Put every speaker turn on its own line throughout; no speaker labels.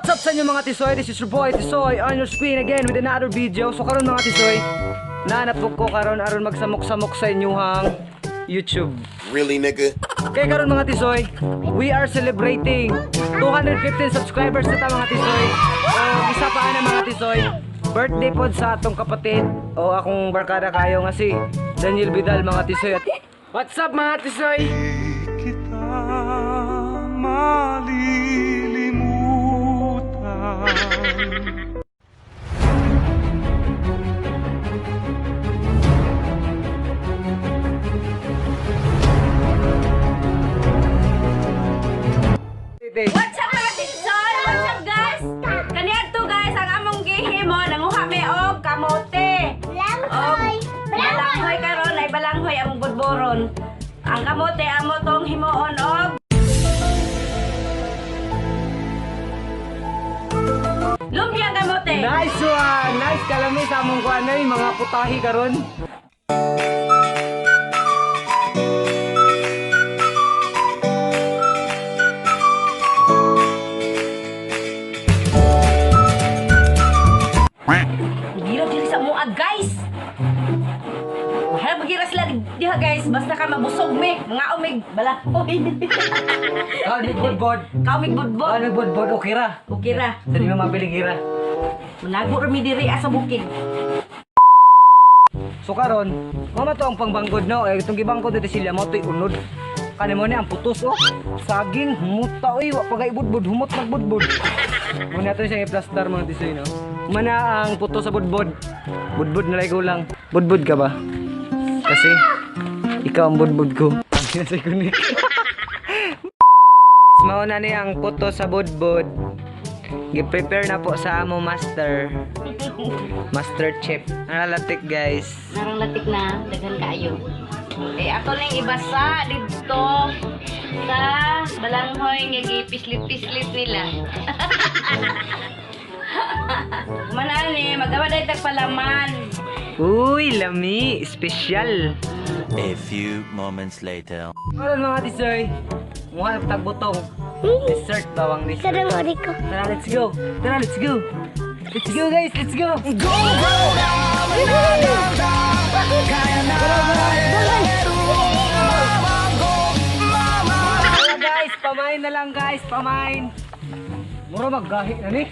What's up sa inyo mga Tisoy? This is your boy Tisoy on your screen again with another video. So karon mga Tisoy, naanapok ko karon aron magsamok-samok sa inyuhang YouTube.
Really, nigga?
Kaya karon mga Tisoy, we are celebrating 215 subscribers na ta mga Tisoy. O isa pa na mga Tisoy, birthday pod sa atong kapatid o akong barkada kayo nga si Daniel Vidal mga Tisoy. What's up mga Tisoy?
Kita malilimutan.
What's up mga Tisoy? What's up guys? Kaniadto guys, ang among gihimo nanguha mi og kamote. Balanghoy. Balanghoy karon ay balanghoy among budboron. Ang kamote amo tong himuon og lumpia kamote.
Nice one! Nice kalami sa among kuan mga putahi karon.
Gira diri sa mua guys. Hala magira sila diha guys, basta ka mabusog mi, mga umig balahoy.
Kaumig budbod.
Kaumig budbod.
Kaumig budbod o kira.
Ukira.
Sa di mo mabili kira.
Munago ra mi diri sa bukid.
So karon, mama to ang pangbangkod no. Itong gibangkod dito sila mo to'y unod. Kani mo ni ang putos oh. Saging muta oy, wa pagay budbod, humot nagbudbod. Muna to siyang i-plaster mga Tisoy no. Mana ang putos sa budbod. Budbod na ko lang. Budbod ka ba? Kasi ikaw ang budbod ko. Kasi kunik. Mauna ni ang putos sa budbod. Gi-prepare na po sa amo master. Master chef. Nalalatik guys.
Narang latik na, daghan kaayo. Eh ako lang ibasa dito sa balanghoy nga gipislit-pislit nila. Manaan ni magawa dahil tagpalaman.
Uy, lami. Special.
A few moments later.
Karon mga Tisoy, mukha na tagbutong. Dessert bawang dessert. Tara, let's go. Tara, let's go. Let's go guys, let's go. Go, go, guys, pamain na lang guys, pamain. Mura maggahi na ni.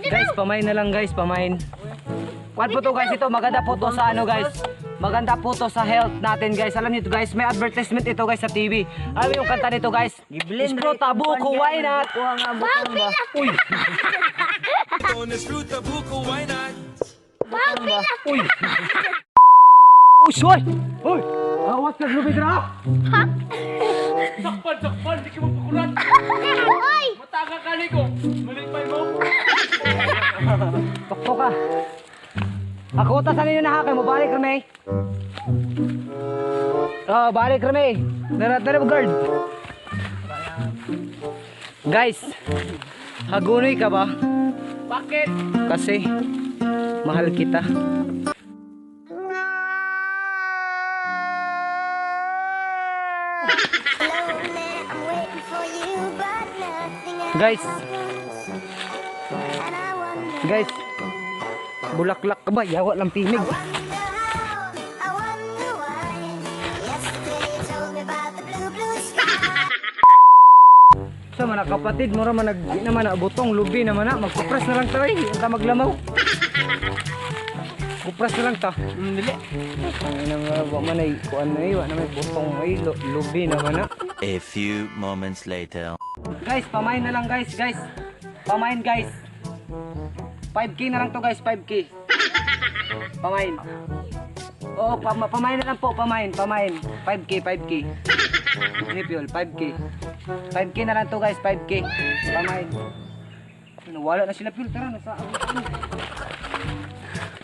Guys, pamain na lang guys, pamain. Kuan po to guys, ito maganda po to sa ano guys. Maganda po to sa health natin guys. Alam niyo guys, may advertisement ito guys sa TV. Alam niyo yung kanta nito guys. Ispro tabuko, why not? Uy. Uy. Uy, soy. Uy. Awas ka lubid ra. Ha? Sakpan, di ka magpakulat. Uy. Mataga ka ni ko. Malipay mo. Tokto ka. Ako ta sa ninyo na hakay mo, balik Rene. Oh, balik Rene. Tara guard. Guys, hagunoy ka ba? Bakit? Kasi mahal kita. Guys. Guys. Bulaklak ka ba? Yawa lang pinig. Sa mga kapatid, mura man di naman na butong lubi naman na. Magkupras na lang tayo. Hindi maglamaw. Kupras na lang ta. Dili. Ay nang wa man ay kuan na iwa na may butong ay lubi naman na.
A few moments later.
Guys, pamain na lang guys, guys. Pamain guys. 5K na lang to guys, 5K. Pamain. Oo, pamain na lang po, pamain. 5K, 5K. Nipyol, 5K. 5K na lang to guys, 5K. Pamain. Wala na sila Pyol, tara, nasa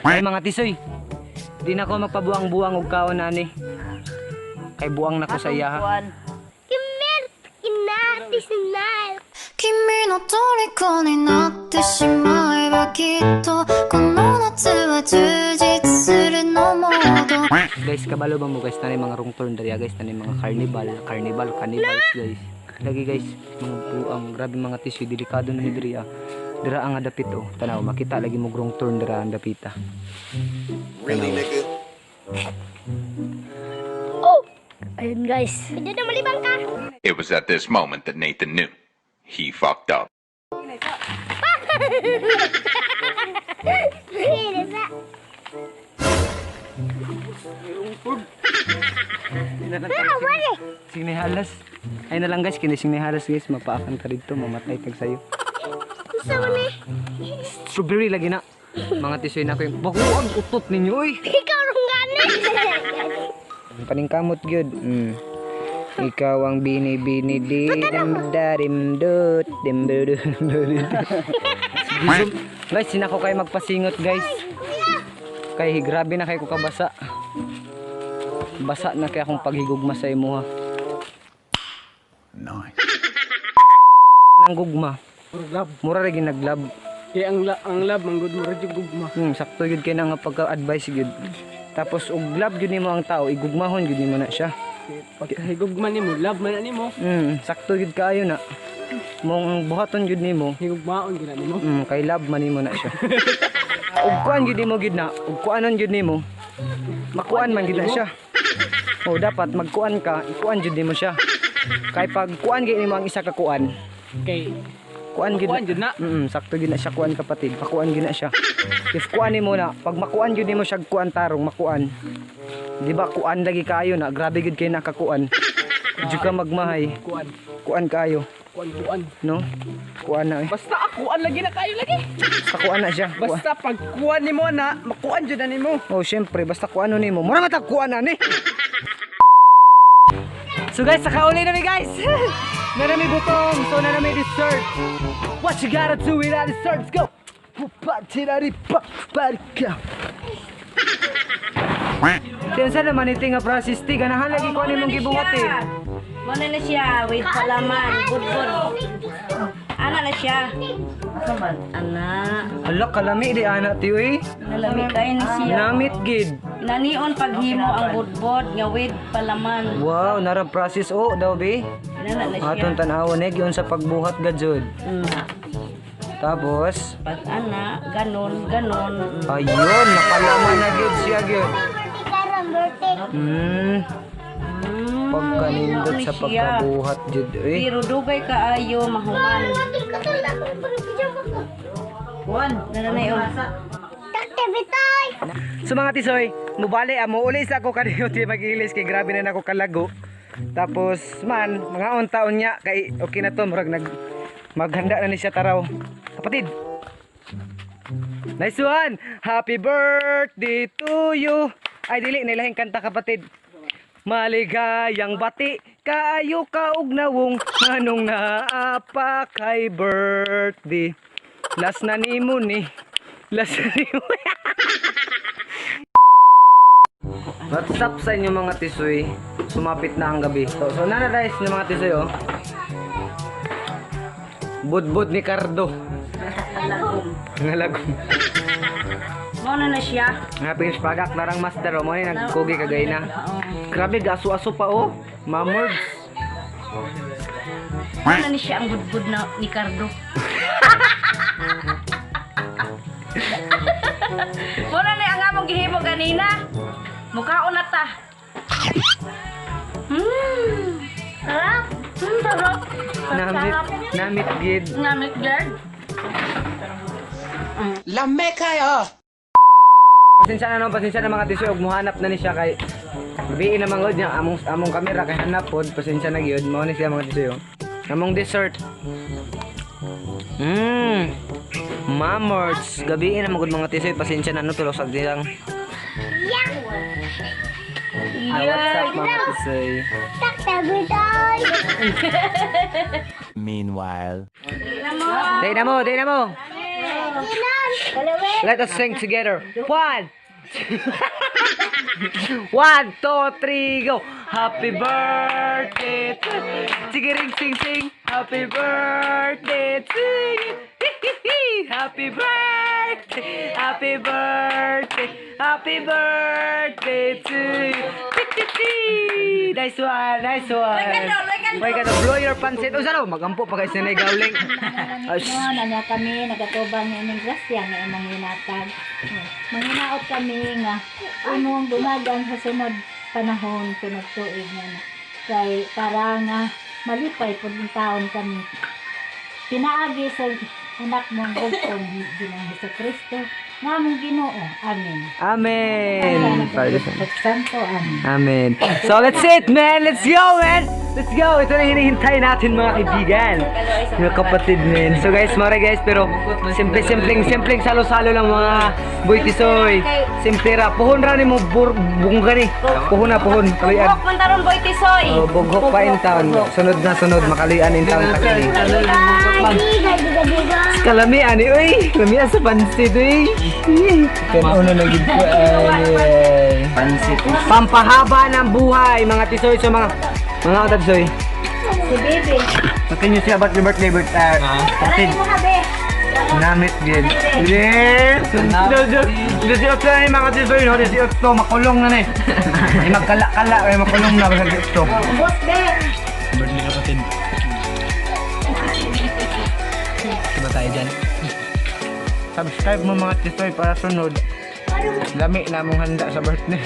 ay mga Tisoy, di na ako magpabuang-buang og kaon ani. Kay buang na ko sa iya ha.
Kimi no toriko ni natte shimaeba kitto kono natsu wa jujitsu suru no modo.
Guys, kabalo ba mo guys, tani mga wrong turn dali guys, tani mga carnival, cannibals guys. lagi guys, mga buang, grabe mga tissue, delikado na ni diri ah. Dira ang dapit oh, tanaw, makita lagi mo grong turn dira ang dapita.
Really, nigga?
Ayun guys. Hindi na malibang ka.
It was at this moment that Nathan knew. He fucked up.
Sing halas. Ay na lang guys, kini sing halas guys, mapaakan ka dito, mamatay tag sayo. Strawberry lagi na. Mga tisoy na ko yung baguang utot ninyo oy.
Ikaw rong gani.
Paningkamot gyud. Ikaw ang bini-bini di damdarim dut dimdudut. Guys, sinako kay magpasingot guys. Kay grabe na kay ko kabasa. Basa na kay akong paghigugma sa imo ha.
Nice.
Nang gugma. Mura ra gyud naglab.
Kaya ang lab ang good mo radyo gugma.
Sakto gyud kay na nga pagka-advise gyud. Tapos og lab gyud nimo ang tao, igugmahon gyud nimo na siya.
Pagkahigugma nimo, lab man nimo.
Sakto gyud kaayo na. Mong buhaton gyud nimo.
Higugmaon gina nimo.
Kay lab man nimo na siya. Og kuan gyud nimo gyud na, og kuanon gyud nimo. Makuan man gyud na siya. O dapat magkuan ka, ikuan gyud nimo siya. Kay pag kuan gyud nimo ang isa ka kuan.
Kay
Kuan gyud
na.
sakto gyud na siya kuan kapatid. Pakuan gyud na siya. If kuan nimo na, pag makuan gyud nimo siya kuan tarong makuan. Di ba kuan lagi kaayo na, grabe gyud kay nakakuan. Di ka magmahay. Kuan kaayo.
Kuan.
No? Kuan na eh.
Basta akuan lagi na kayo lagi.
Basta kuan na siya.
Basta pag kuan nimo na, makuan jud na nimo.
Oh, syempre basta kuano nimo. Mura matag kuan na ni. So guys, sakauli na mi guys. Nanami butong, so nanami dessert. What you gotta do with that dessert? Let's go. Party na rin, party ka. Tinsa naman iti nga process ti, ganahan lagi ko nimong gibuhat eh.
Muna na siya, wait palaman, good. Ana na siya. Ana.
Hala, kalami di anak ti eh.
Nalami kayo na siya.
Namit gid.
Nanion paghimo ang budbod nga wait palaman.
Wow, nara process oh daw be.
Nana na siya.
Atong tanawon eh, yun sa pagbuhat gajud. Tapos,
Pag ana, ganon.
ayun, nakalaman na gid siya gid. Pagkanindot sa pagkabuhat jud eh.
Pero dugay kaayo mahuman. Nana na yun.
So mga tisoy, mubali amo ulis ako kaniyo ti magilis kay grabe na nako kalago. Tapos man, mga taon niya kay okay na to murag maghanda na ni siya taraw. Kapatid. Nice one. Happy birthday to you. Ay dili nilahing kanta kapatid. Maligayang bati kaayo kaog nawong nganong naapa kay birthday. Last na nimo ni. Last na nimo. What's up sa inyo mga tisoy? Sumapit na ang gabi. So nanadayos ng mga tisoy oh. Budbud ni Cardo. Ngalagom.
Muna na siya.
Nga pins pagak narang master oh. Mo ni nagkugi kagay na. Grabe gaso-aso pa oh. Mamords.
Muna na siya ang budbud na ni Cardo. Muna na ang among gihimo ganina. Mukhaon na ta. Sarap. Sarap.
Namit gid.
Namit gid.
Lame kayo.
Pasensya na mga tisoy og muhanap na ni siya kay gabi na mangod niya among kamera kay hanap pod pasensya na gyud mao ni siya mga tisoy oh. Among dessert. Mamords gabi na mangod mga tisoy pasensya na no tulos sa dilang. What's up mga tisoy?
Meanwhile.
Day na mo. Let us sing together. 1, 1, 2, 3, go. Happy birthday to Tigiring sing. Happy birthday to you. Happy birthday. Happy birthday. Happy birthday to you. Nice one.
Like
May ka blow your pancit. O saan magampo pa guys na gawling.
Nanya kami, nagatubang ng inyong grasya nga imong hinatag. Manghinaot kami nga imong dumagan sa sunod panahon, sunod tuig nga na. Kay para nga malipay po ng taon kami. Pinaagi sa anak mong bugtong Ginang Jesucristo nga mong Ginoo. Amen.
Amen.
Santo, amen.
Amen. So let's it man. Let's go man. Let's go. Ito na hinihintay natin mga kaibigan. Mga kapatid men. So guys, mara guys. Pero simpleng salo-salo lang mga boy tisoy. Simple ra. Puhon ra ni mo bung gani. Puhon na puhon. Kaluyan.
Buhok man taron boy tisoy.
Oh, bughok pa in town. Sunod na sunod. Makaluyan in town takili. Kalami ani uy. Kalami sa pansit uy. Kan una na gid ko ay pansit. Pampahaba ng buhay mga tisoy so mga tisoy.
Si Bibi.
Pakin niyo siya about your birthday kapatid. Namit din. Yes! Desi Otto na mga tisoy no. Desi Otto makulong na ni. Ay magkala-kala ay makulong na basta Desi Otto.
Boss be.
Birthday kapatid. Diba tayo dyan? Subscribe mo mga tisoy para sunod. Lami na mong handa sa birthday.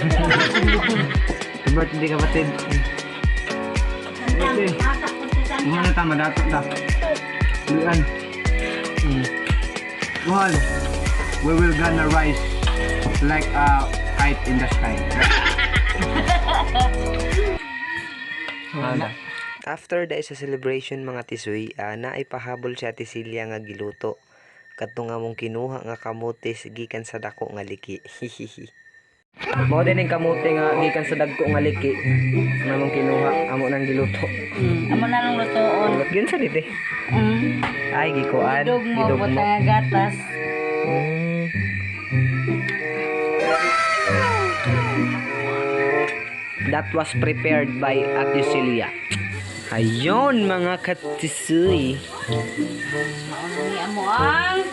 Sa birthday kapatid. Okay. Muna tama dato ta. Luan. Well, we will gonna rise like a kite in the sky. After dahil sa celebration mga tisoy, naipahabol siya ti Silya nga giluto. Kadto nga mong kinuha nga kamote gikan sa dako nga liki. Mao din ang kamote nga gikan sa dagko nga liki. Nga mong kinuha amo nang giluto.
Amo na nang lutoon.
Ulat gyud sa dite. Ay gikuan,
Idog mo butang gatas.
That was prepared by Ate Celia. Ayon mga katisoy.
Maunong ni amo ang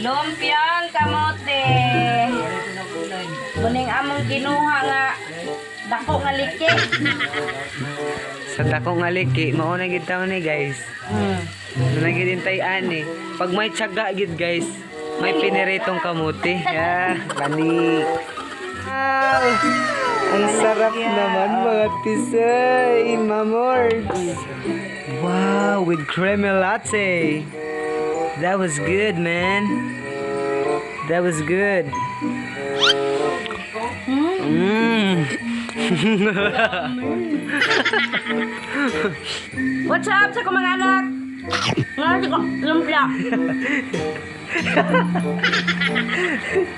lumpiang kamote. Muning among kinuha nga dako nga liki.
Sa dako nga liki, mao na gid taon ni guys. Nagidintay ani. Pag may tiyaga gid guys, may piniritong kamote. Balik. Wow! Ang sarap naman mga tisoy, mamorgs. Wow, with creamy latte. That was good, man. That was good.
What's up sa mga anak? Nga ko lumpia.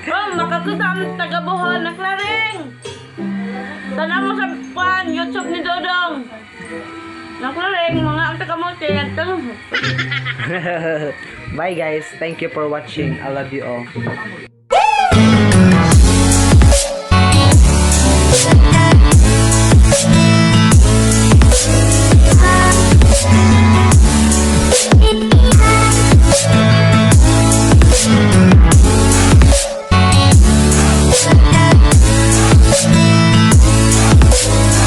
Oh, makakita ang taga-Bohol na klaring. Tanaw mo sa YouTube ni Dodong. Naklaring mga ang taga-mote.
Bye guys. Thank you for watching. I love you all.